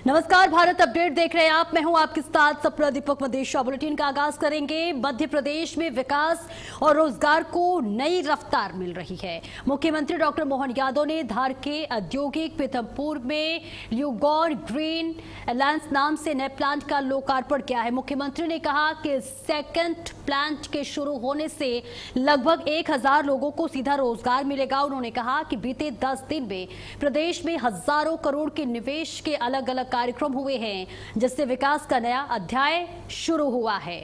नमस्कार, भारत अपडेट देख रहे हैं आप। मैं हूं आपके साथ सप्रा दीपक मदेशा। बुलेटिन का आगाज करेंगे। मध्य प्रदेश में विकास और रोजगार को नई रफ्तार मिल रही है। मुख्यमंत्री डॉक्टर मोहन यादव ने धार के औद्योगिक पीथमपुर में ल्यूगॉन ग्रीन एलायंस नाम से नए प्लांट का लोकार्पण किया है। मुख्यमंत्री ने कहा कि सेकंड प्लांट के शुरू होने से लगभग 1000 लोगों को सीधा रोजगार मिलेगा। उन्होंने कहा कि बीते 10 दिन में प्रदेश में हजारों करोड़ के निवेश के अलग अलग कार्यक्रम हुए हैं, जिससे विकास का नया अध्याय शुरू हुआ है।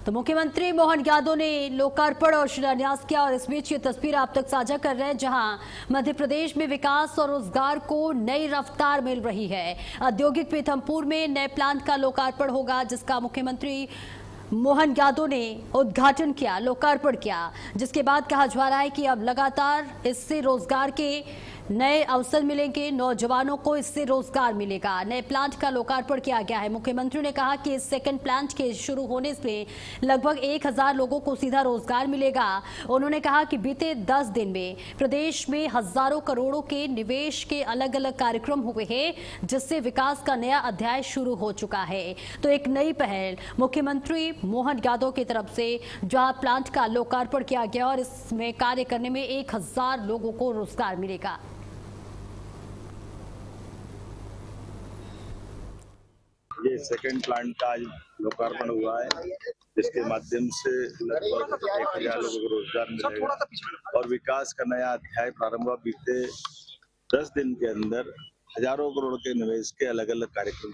तो मुख्यमंत्री मोहन यादव ने लोकार्पण और शिलान्यास किया और इस बीच ये तस्वीर आप तक साझा कर रहे हैं, जहां मध्य प्रदेश में विकास और रोजगार को नई रफ्तार मिल रही है। औद्योगिक पीथमपुर में नए प्लांट का लोकार्पण होगा, जिसका मुख्यमंत्री मोहन यादव ने उद्घाटन किया, लोकार्पण किया, जिसके बाद कहा जा रहा है कि अब लगातार इससे रोजगार के नए अवसर मिलेंगे, नौजवानों को इससे रोजगार मिलेगा। नए प्लांट का लोकार्पण किया गया है। मुख्यमंत्री ने कहा कि इस सेकंड प्लांट के शुरू होने से लगभग 1000 लोगों को सीधा रोजगार मिलेगा। उन्होंने कहा कि बीते 10 दिन में प्रदेश में हजारों करोड़ों के निवेश के अलग अलग कार्यक्रम हुए हैं, जिससे विकास का नया अध्याय शुरू हो चुका है। तो एक नई पहल मुख्यमंत्री मोहन यादव की तरफ से जहां प्लांट का लोकार्पण किया गया और इसमें कार्य करने में 1000 लोगों को रोजगार मिलेगा। ये सेकंड प्लांट का आज लोकार्पण हुआ है, जिसके माध्यम से लगभग 1000 लोगों को रोजगार मिलेगा और विकास का नया अध्याय प्रारंभ हुआ। बीते 10 दिन के अंदर हजारों करोड़ के निवेश के अलग अलग कार्यक्रम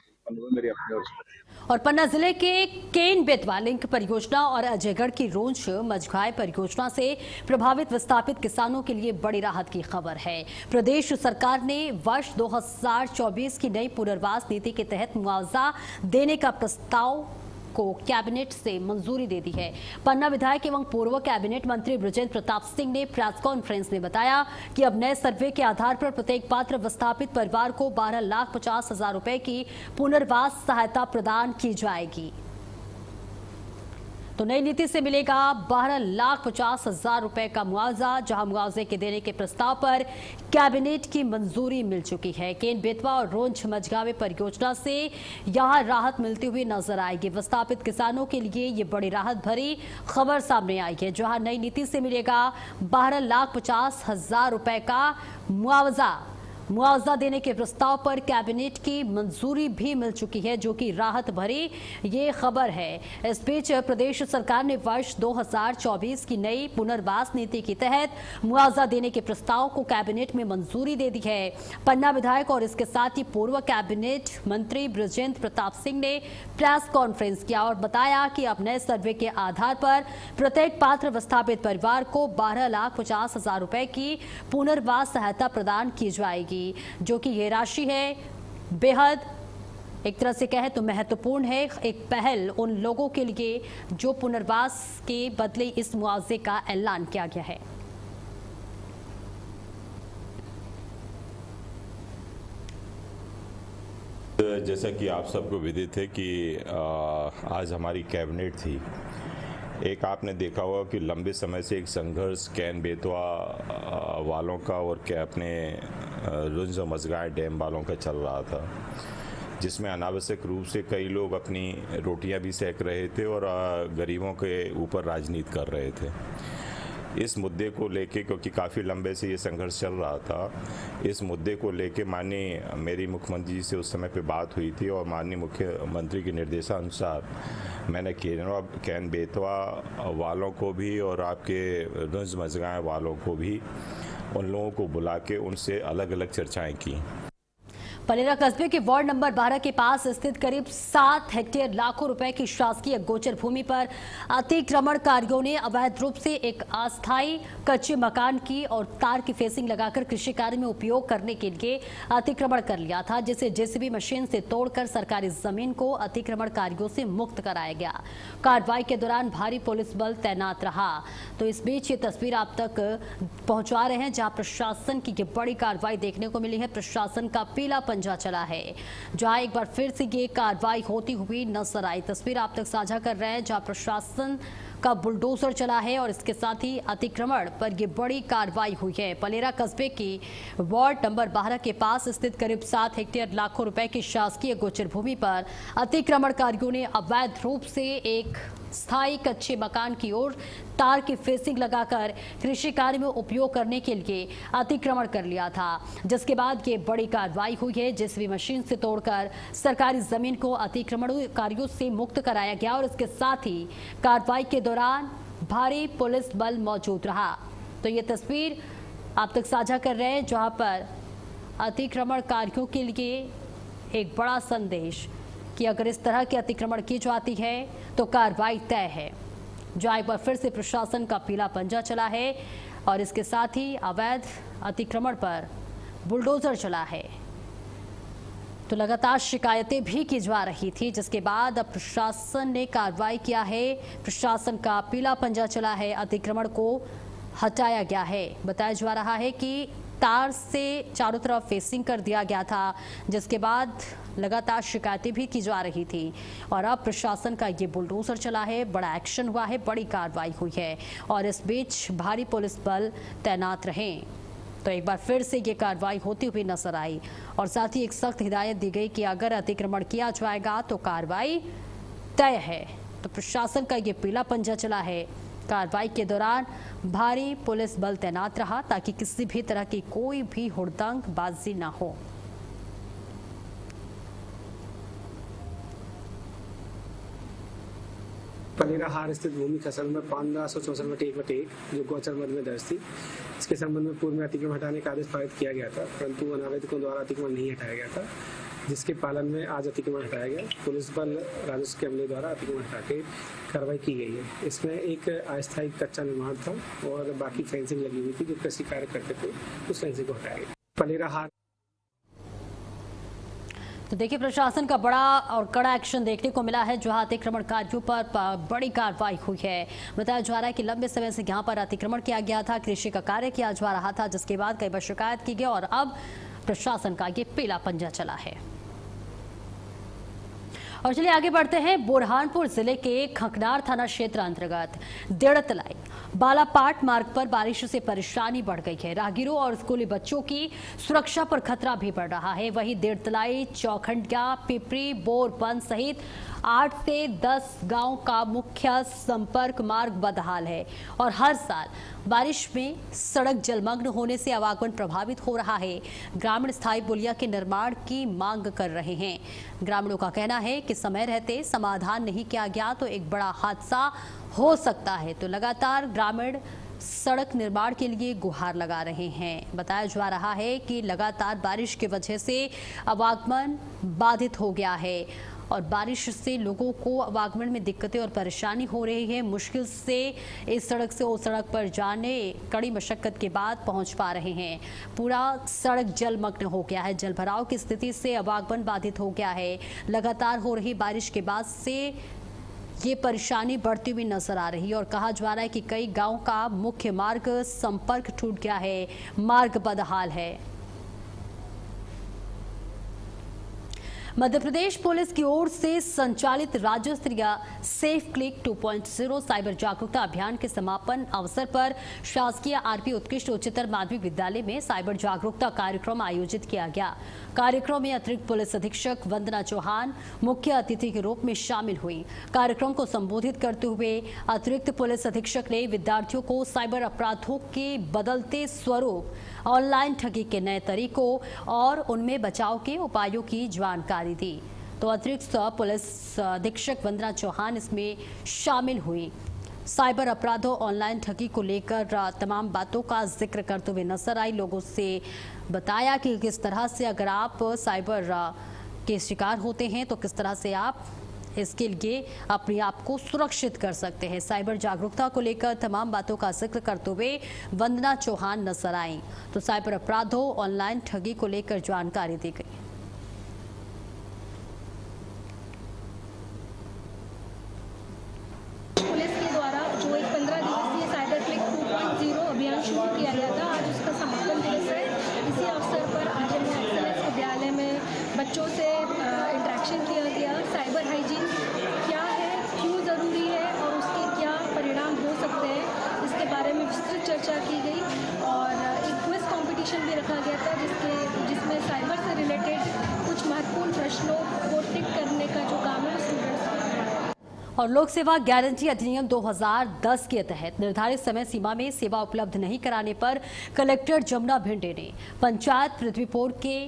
मेरी अपनी ओर से। और पन्ना जिले के केन बेतवा लिंक परियोजना और अजयगढ़ की रोंच मझगाय परियोजना से प्रभावित विस्थापित किसानों के लिए बड़ी राहत की खबर है। प्रदेश सरकार ने वर्ष 2024 की नई पुनर्वास नीति के तहत मुआवजा देने का प्रस्ताव को कैबिनेट से मंजूरी दे दी है। पन्ना विधायक एवं पूर्व कैबिनेट मंत्री बृजेंद्र प्रताप सिंह ने प्रेस कॉन्फ्रेंस में बताया कि अब नए सर्वे के आधार पर प्रत्येक पात्र विस्थापित परिवार को 12,50,000 रुपए की पुनर्वास सहायता प्रदान की जाएगी। तो नई नीति से मिलेगा 12,50,000 रुपए का मुआवजा, जहां मुआवजे के देने के प्रस्ताव पर कैबिनेट की मंजूरी मिल चुकी है। केन बेतवा और रोंच मझगावे परियोजना से यहां राहत मिलती हुई नजर आएगी। विस्थापित किसानों के लिए ये बड़ी राहत भरी खबर सामने आई है, जहां नई नीति से मिलेगा 12,50,000 रुपए का मुआवजा देने के प्रस्ताव पर कैबिनेट की मंजूरी भी मिल चुकी है, जो कि राहत भरी ये खबर है। इस बीच प्रदेश सरकार ने वर्ष 2024 की नई पुनर्वास नीति के तहत मुआवजा देने के प्रस्ताव को कैबिनेट में मंजूरी दे दी है। पन्ना विधायक और इसके साथ ही पूर्व कैबिनेट मंत्री बृजेंद्र प्रताप सिंह ने प्रेस कॉन्फ्रेंस किया और बताया कि अब नए सर्वे के आधार पर प्रत्येक पात्र विस्थापित परिवार को 12,50,000 रुपए की पुनर्वास सहायता प्रदान की जाएगी, जो कि ये राशि है बेहद एक तरह से कहे तो महत्वपूर्ण है। एक पहल उन लोगों के लिए जो पुनर्वास के बदले इस मुआवजे का ऐलान किया गया है। जैसा कि आप सबको विदित है कि आज हमारी कैबिनेट थी। एक आपने देखा होगा कि लंबे समय से एक संघर्ष केन बेतवा वालों का और क्या अपने रुंज और मझगाय डैम वालों का चल रहा था, जिसमें अनावश्यक रूप से कई लोग अपनी रोटियां भी सेक रहे थे और गरीबों के ऊपर राजनीति कर रहे थे। इस मुद्दे को लेके, क्योंकि काफ़ी लंबे से ये संघर्ष चल रहा था, इस मुद्दे को लेके माननीय मेरी मुख्यमंत्री जी से उस समय पे बात हुई थी और माननीय मुख्यमंत्री के निर्देशानुसार मैंने केन बेतवा वालों को भी और आपके रुंज मझगाय वालों को भी, उन लोगों को बुला के उनसे अलग अलग चर्चाएं की। पलेरा कस्बे के वार्ड नंबर 12 के पास स्थित करीब 7 हेक्टेयर लाखों रुपए की शासकीय गोचर भूमि पर अतिक्रमणकारियों ने अवैध रूप से एक अस्थायी कच्चे मकान की और तार की फेंसिंग लगाकर कृषि कार्य में उपयोग करने के लिए अतिक्रमण कर लिया था, जिसे जेसीबी मशीन से तोड़कर सरकारी जमीन को अतिक्रमणकारियों से मुक्त कराया गया। कार्रवाई के दौरान भारी पुलिस बल तैनात रहा। तो इस बीच ये तस्वीर आप तक पहुंचा रहे हैं, जहां प्रशासन की ये बड़ी कार्रवाई देखने को मिली है। प्रशासन का पीला पंजा चला है, जहां एक बार फिर से ये कार्रवाई होती हुई नजर आई। तस्वीर आप तक साझा कर रहे हैं, जहां प्रशासन का बुलडोजर चला है और इसके साथ ही अतिक्रमण पर ये बड़ी कार्रवाई हुई है। पलेरा कस्बे की वार्ड नंबर 12 के पास स्थित करीब 7 हेक्टेयर लाखों रुपए की शासकीय गोचर भूमि पर अतिक्रमणकारियों ने अवैध रूप से एक स्थायी कच्चे मकान की ओर तार की फेंसिंग लगाकर कृषि कार्य में उपयोग करने के लिए अतिक्रमण कर लिया था, जिसके बाद ये बड़ी कार्रवाई हुई है। जेसीबी मशीन से तोड़कर सरकारी जमीन को अतिक्रमणकारियों से मुक्त कराया गया और इसके साथ ही कार्रवाई के दौरान भारी पुलिस बल मौजूद रहा। तो ये तस्वीर आप तक साझा कर रहे हैं, जहां पर अतिक्रमणकारियों के लिए एक बड़ा संदेश कि अगर इस तरह की अतिक्रमण की जाती है तो कार्रवाई तय है। जहां एक बार फिर से प्रशासन का पीला पंजा चला है और इसके साथ ही अवैध अतिक्रमण पर बुलडोजर चला है। तो लगातार शिकायतें भी की जा रही थी, जिसके बाद अब प्रशासन ने कार्रवाई किया है। प्रशासन का पीला पंजा चला है, अतिक्रमण को हटाया गया है। बताया जा रहा है कि तार से चारों तरफ फेंसिंग कर दिया गया था, जिसके बाद लगातार शिकायतें भी की जा रही थी और अब प्रशासन का ये बुलडोजर चला है, बड़ा एक्शन हुआ है, बड़ी कार्रवाई हुई है और इस बीच भारी पुलिस बल तैनात रहे। तो एक बार फिर से ये कार्रवाई होती हुई नजर आई और साथ ही एक सख्त हिदायत दी गई कि अगर अतिक्रमण किया जाएगा तो कार्रवाई तय है। तो प्रशासन का ये पीला पंजा चला है। कार्रवाई के दौरान भारी पुलिस बल तैनात रहा ताकि किसी भी तरह की कोई भी हुड़दंगबाजी ना हो। पलेरा हार स्थित भूमि का संबंध 1564/1/1 जो गोचर मद में दर्ज थी, इसके संबंध में पूर्व में अतिक्रमण हटाने का आदेश पारित किया गया था, परंतु अनावेदकों द्वारा अतिक्रमण नहीं हटाया गया था, जिसके पालन में आज अतिक्रमण हटाया गया। पुलिस बल राजस्व के अमले द्वारा अतिक्रमण हटा के कार्रवाई की गई है। इसमें एक अस्थायी कच्चा निर्माण था और बाकी फेंसिंग लगी हुई थी जो कृषि कार्य करते थे, उस फेंसिंग को हटाया गया। पलेरा हार तो देखिए, प्रशासन का बड़ा और कड़ा एक्शन देखने को मिला है, जहां अतिक्रमणकारियों पर बड़ी कार्रवाई हुई है। बताया जा रहा है कि लंबे समय से यहां पर अतिक्रमण किया गया था, कृषि का कार्य किया जा रहा था, जिसके बाद कई बार शिकायत की गई और अब प्रशासन का ये पीला पंजा चला है। और चलिए आगे बढ़ते हैं। बुरहानपुर जिले के खकनार थाना क्षेत्र अंतर्गत देड़तलाई बालापाट मार्ग पर बारिश से परेशानी बढ़ गई है। राहगीरों और स्कूली बच्चों की सुरक्षा पर खतरा भी बढ़ रहा है। वहीं देड़तलाई, चौखंडिया, पिपरी, बोरबंद सहित 8 से 10 गांव का मुख्य संपर्क मार्ग बदहाल है और हर साल बारिश में सड़क जलमग्न होने से आवागमन प्रभावित हो रहा है। ग्रामीण स्थायी पुलिया के निर्माण की मांग कर रहे हैं। ग्रामीणों का कहना है कि समय रहते समाधान नहीं किया गया तो एक बड़ा हादसा हो सकता है। तो लगातार ग्रामीण सड़क निर्माण के लिए गुहार लगा रहे हैं। बताया जा रहा है कि लगातार बारिश की वजह से आवागमन बाधित हो गया है और बारिश से लोगों को आवागमन में दिक्कतें और परेशानी हो रही है। मुश्किल से इस सड़क से उस सड़क पर जाने कड़ी मशक्कत के बाद पहुंच पा रहे हैं। पूरा सड़क जलमग्न हो गया है। जलभराव की स्थिति से आवागमन बाधित हो गया है। लगातार हो रही बारिश के बाद से ये परेशानी बढ़ती हुई नजर आ रही है और कहा जा रहा है कि कई गांव का मुख्य मार्ग संपर्क टूट गया है, मार्ग बदहाल है। मध्य प्रदेश पुलिस की ओर से संचालित राज्य स्तरीय सेफ क्लिक 2.0 साइबर जागरूकता अभियान के समापन अवसर पर शासकीय आरपी उत्कृष्ट उच्चतर माध्यमिक विद्यालय में साइबर जागरूकता कार्यक्रम आयोजित किया गया। कार्यक्रम में अतिरिक्त पुलिस अधीक्षक वंदना चौहान मुख्य अतिथि के रूप में शामिल हुई। कार्यक्रम को संबोधित करते हुए अतिरिक्त पुलिस अधीक्षक ने विद्यार्थियों को साइबर अपराधों के बदलते स्वरूप, ऑनलाइन ठगी के नए तरीकों और उनमें बचाव के उपायों की जानकारी दी। तो अतिरिक्त पुलिस अधीक्षक वंदना चौहान इसमें शामिल हुई। साइबर अपराधों, ऑनलाइन ठगी को लेकर तमाम बातों का जिक्र करते हुए नजर आई। लोगों से बताया कि किस तरह से अगर आप साइबर के शिकार होते हैं तो किस तरह से आप इसके लिए अपने आप को सुरक्षित कर सकते हैं। साइबर जागरूकता को लेकर तमाम बातों का जिक्र करते हुए वंदना चौहान नजर आई। तो साइबर अपराधों, ऑनलाइन ठगी को लेकर जानकारी दी गई। पुलिस के द्वारा जो एक 15 दिवसीय साइबर क्लिक 2.0 अभियान शुरू किया गया था, आज उसका समापन दिवस है। इसी अवसर पर आज हमने एक्सेलेंस विद्यालय में बच्चों से इंटरेक्शन किया गया। साइबर हाइजीन क्या है, क्यों ज़रूरी है और उसके क्या परिणाम चर्चा की गई और एक क्विज कंपटीशन भी रखा गया था जिसमें साइबर से रिलेटेड कुछ महत्वपूर्ण प्रश्नों को टिक करने का जो काम है वो स्टूडेंट्स को करवाया। और लोक सेवा गारंटी अधिनियम 2010 के तहत निर्धारित समय सीमा में सेवा उपलब्ध नहीं कराने पर कलेक्टर जमुना भिंडे ने पंचायत पृथ्वीपुर के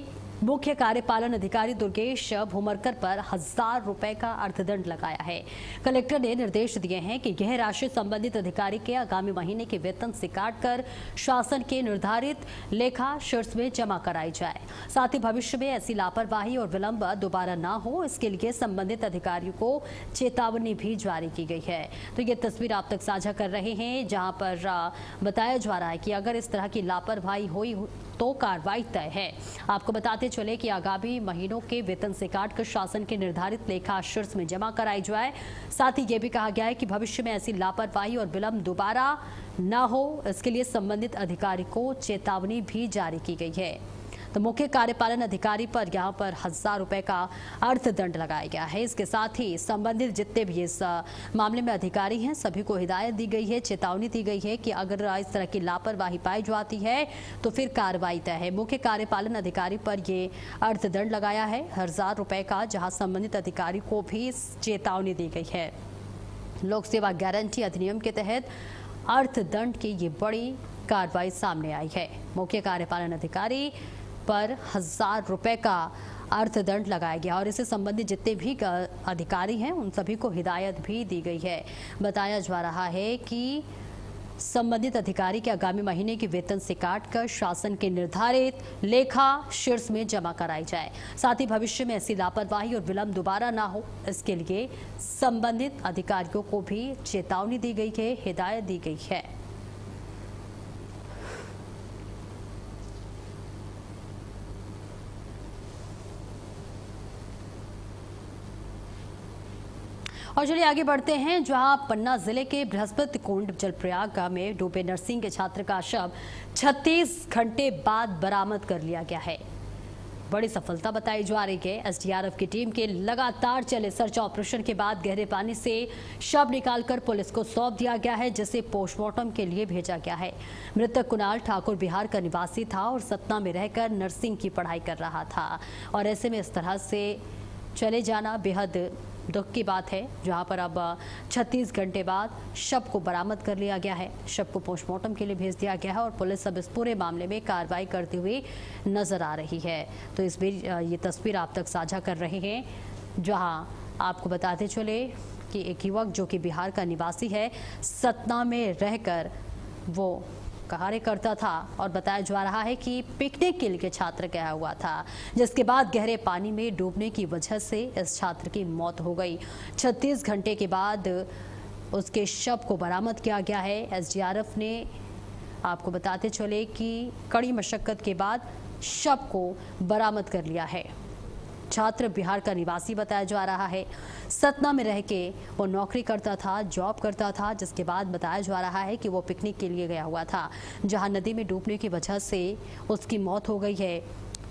मुख्य कार्यपालन अधिकारी दुर्गेश भूमरकर पर 1000 रुपए का अर्थदंड लगाया है। कलेक्टर ने निर्देश दिए हैं कि यह राशि संबंधित अधिकारी के आगामी महीने के वेतन से काटकर शासन के निर्धारित लेखा शीर्ष में जमा कराई जाए। साथ ही भविष्य में ऐसी लापरवाही और विलंब दोबारा न हो, इसके लिए संबंधित अधिकारियों को चेतावनी भी जारी की गई है। तो ये तस्वीर आप तक साझा कर रहे हैं, जहां पर बताया जा रहा है कि अगर इस तरह की लापरवाही हुई तो कार्रवाई तय है। आपको बताते चले कि आगामी महीनों के वेतन से काटकर शासन के निर्धारित लेखा शीर्ष में जमा कराई जाए। साथ ही ये भी कहा गया है कि भविष्य में ऐसी लापरवाही और विलंब दोबारा न हो, इसके लिए संबंधित अधिकारी को चेतावनी भी जारी की गई है। तो मुख्य कार्यपालन अधिकारी पर यहां पर 1000 रुपए का अर्थदंड लगाया गया है। इसके साथ ही संबंधित जितने भी इस मामले में अधिकारी हैं सभी को हिदायत दी गई है, चेतावनी दी गई है कि अगर इस तरह की लापरवाही पाई जाती है तो फिर कार्रवाई तय है। मुख्य कार्यपालन अधिकारी पर ये अर्थदंड लगाया है 1000 रुपए का, जहां संबंधित अधिकारी को भी चेतावनी दी गई है। लोक सेवा गारंटी अधिनियम के तहत अर्थदंड की ये बड़ी कार्रवाई सामने आई है। मुख्य कार्यपालन अधिकारी पर 1000 रुपए का अर्थदंड लगाया गया और इससे संबंधित जितने भी अधिकारी हैं उन सभी को हिदायत भी दी गई है। बताया जा रहा है कि संबंधित अधिकारी के आगामी महीने के वेतन से काटकर शासन के निर्धारित लेखा शीर्ष में जमा कराई जाए। साथ ही भविष्य में ऐसी लापरवाही और विलंब दोबारा ना हो, इसके लिए संबंधित अधिकारियों को भी चेतावनी दी गई है, हिदायत दी गई है। और चलिए आगे बढ़ते हैं, जहां पन्ना जिले के बृहस्पति कुंड जलप्रयाग में डूबे नर्सिंग के छात्र का शव 36 घंटे बाद बरामद कर लिया गया है। बड़ी सफलता बताई जा रही है। एसडीआरएफ की टीम के लगातार चले सर्च ऑपरेशन के बाद गहरे पानी से शव निकालकर पुलिस को सौंप दिया गया है, जिसे पोस्टमार्टम के लिए भेजा गया है। मृतक कुणाल ठाकुर बिहार का निवासी था और सतना में रहकर नर्सिंग की पढ़ाई कर रहा था और ऐसे में इस तरह से चले जाना बेहद दुख की बात है, जहां पर अब 36 घंटे बाद शव को बरामद कर लिया गया है। शव को पोस्टमार्टम के लिए भेज दिया गया है और पुलिस अब इस पूरे मामले में कार्रवाई करती हुई नजर आ रही है। तो इस बीच ये तस्वीर आप तक साझा कर रहे हैं, जहां आपको बताते चले कि एक युवक जो कि बिहार का निवासी है, सतना में रहकर वो कार्य करता था और बताया जा रहा है कि पिकनिक के लिए छात्र गया हुआ था, जिसके बाद गहरे पानी में डूबने की वजह से इस छात्र की मौत हो गई। 36 घंटे के बाद उसके शव को बरामद किया गया है। एसडीआरएफ ने आपको बताते चले कि कड़ी मशक्कत के बाद शव को बरामद कर लिया है। छात्र बिहार का निवासी बताया जा रहा है। सतना में रह के वो नौकरी करता था, जॉब करता था, जिसके बाद बताया जा रहा है कि वो पिकनिक के लिए गया हुआ था, जहां नदी में डूबने की वजह से उसकी मौत हो गई है।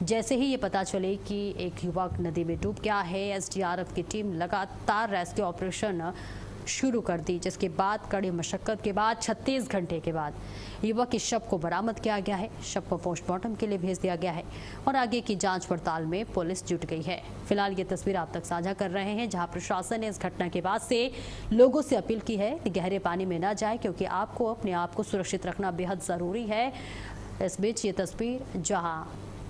जैसे ही ये पता चले कि एक युवक नदी में डूब गया है, एसडीआरएफ की टीम लगातार रेस्क्यू ऑपरेशन शुरू कर दी, जिसके बाद कड़ी मशक्कत के बाद 36 घंटे के बाद युवक के शव को बरामद किया गया है। शव को पोस्टमार्टम के लिए भेज दिया गया है और आगे की जांच पड़ताल में पुलिस जुट गई है। फिलहाल ये तस्वीर आप तक साझा कर रहे हैं, जहां प्रशासन ने इस घटना के बाद से लोगों से अपील की है कि गहरे पानी में न जाए, क्योंकि आपको अपने आप को सुरक्षित रखना बेहद ज़रूरी है। इस बीच ये तस्वीर जहाँ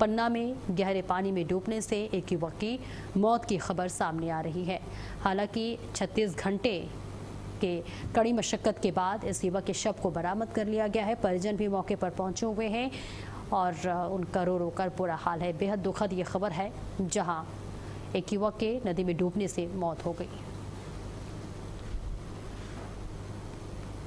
पन्ना में गहरे पानी में डूबने से एक युवक की मौत की खबर सामने आ रही है। हालांकि 36 घंटे के कड़ी मशक्कत के बाद इस युवक के शव को बरामद कर लिया गया है। परिजन भी मौके पर पहुंचे हुए हैं और उनका रो रो कर बुरा हाल है। बेहद दुखद ये खबर है, जहां एक युवक के नदी में डूबने से मौत हो गई।